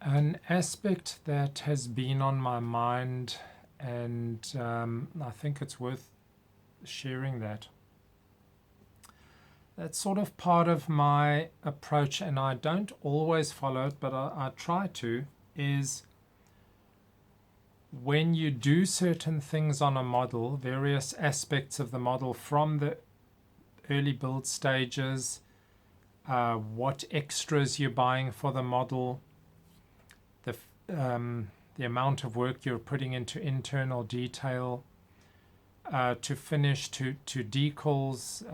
An aspect that has been on my mind, and I think it's worth sharing that. That's sort of part of my approach, and I don't always follow it, but I try to, is when you do certain things on a model, various aspects of the model from the early build stages, what extras you're buying for the model, the amount of work you're putting into internal detail, to finish, to decals.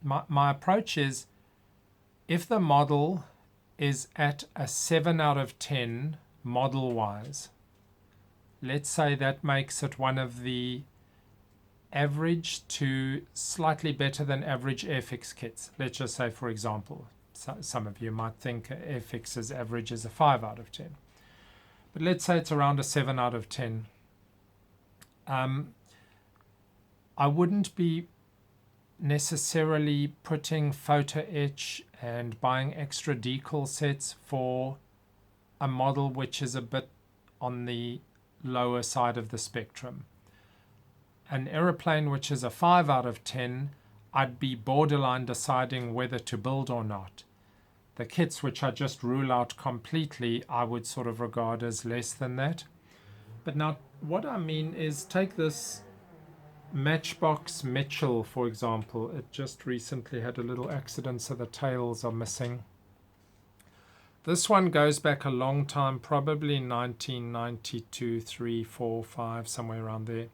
My approach is, if the model is at a 7 out of 10 model-wise, let's say that makes it one of the average to slightly better than average Airfix kits. Let's just say, for example, some of you might think Airfix's average is a 5 out of 10. But let's say it's around a 7 out of 10. I wouldn't be necessarily putting photo etch and buying extra decal sets for a model which is a bit on the lower side of the spectrum. An aeroplane which is a 5 out of 10, I'd be borderline deciding whether to build or not. The kits which I just rule out completely, I would sort of regard as less than that. But now what I mean is, take this Matchbox Mitchell, for example. It just recently had a little accident, so the tails are missing. This one goes back a long time, probably 1992, 3, 4, 5, somewhere around there.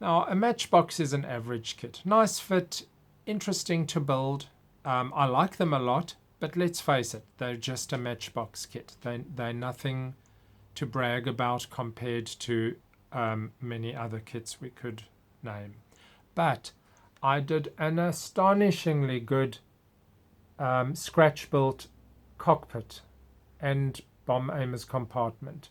Now, a Matchbox is an average kit. Nice fit, interesting to build. I like them a lot, but let's face it, they're just a Matchbox kit. They're nothing to brag about compared to many other kits we could name. But I did an astonishingly good scratch-built cockpit and bomb aimer's compartment.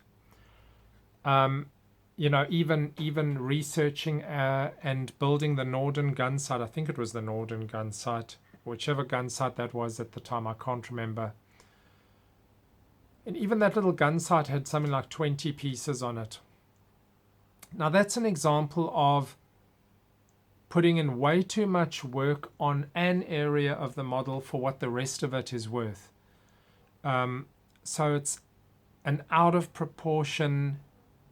You know, even researching and building the Norden gun sight. I think it was the Norden gun sight, whichever gun sight that was at the time, I can't remember. And even that little gun sight had something like 20 pieces on it. Now that's an example of putting in way too much work on an area of the model for what the rest of it is worth. So it's an out of proportion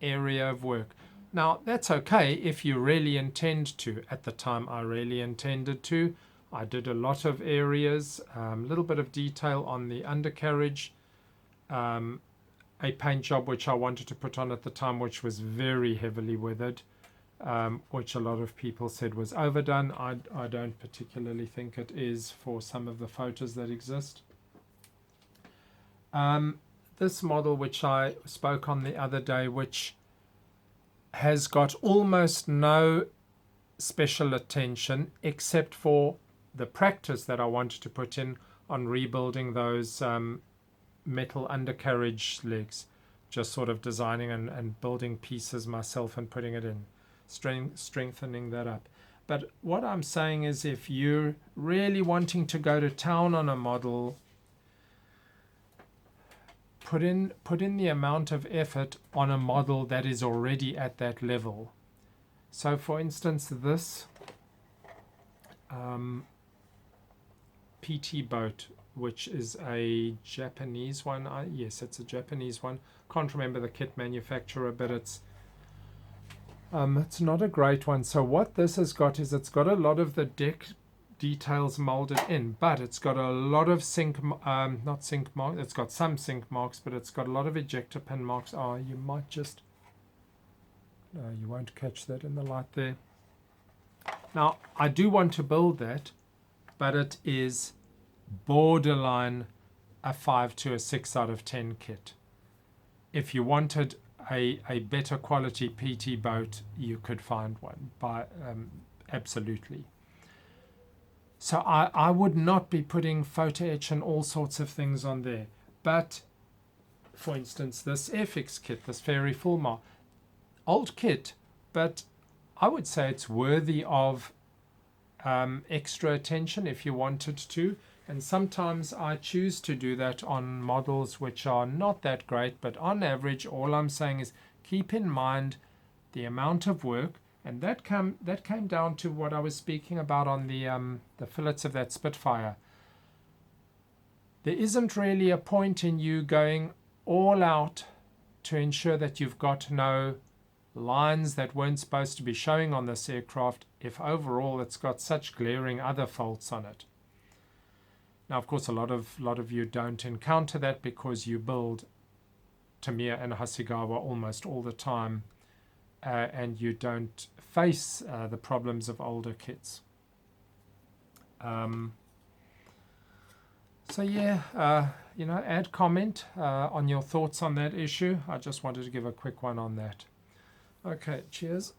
area of work. Now that's okay if you really intend to. At the time I really intended to. I did a lot of areas, a little bit of detail on the undercarriage, a paint job which I wanted to put on at the time, which was very heavily weathered, which a lot of people said was overdone. I don't particularly think it is for some of the photos that exist. This model which I spoke on the other day, which has got almost no special attention except for the practice that I wanted to put in on rebuilding those metal undercarriage legs, just sort of designing and building pieces myself and putting it in, strengthening that up. But what I'm saying is, if you're really wanting to go to town on a model, put in the amount of effort on a model that is already at that level. So for instance, this PT boat, which is a Japanese one. Yes, it's a Japanese one. Can't remember the kit manufacturer, but it's not a great one. So what this has got is, it's got a lot of the deck details molded in, but it's got a lot of not sink marks. It's got some sink marks, but it's got a lot of ejector pin marks. Oh, you might just, no, you won't catch that in the light there. Now, I do want to build that, but it is borderline a 5 to a 6 out of 10 kit. If you wanted a better quality PT boat, you could find one, absolutely. So I would not be putting photo etch and all sorts of things on there. But for instance, this Airfix kit, this Fairy Fulmar, old kit, but I would say it's worthy of extra attention if you wanted to. And sometimes I choose to do that on models which are not that great, but on average, all I'm saying is keep in mind the amount of work. And that came down to what I was speaking about on the fillets of that Spitfire. There isn't really a point in you going all out to ensure that you've got no lines that weren't supposed to be showing on this aircraft if overall it's got such glaring other faults on it. Now, of course, a lot of you don't encounter that because you build Tamiya and Hasegawa almost all the time, and you don't face the problems of older kits. So yeah, add comment on your thoughts on that issue. I just wanted to give a quick one on that. Okay, cheers.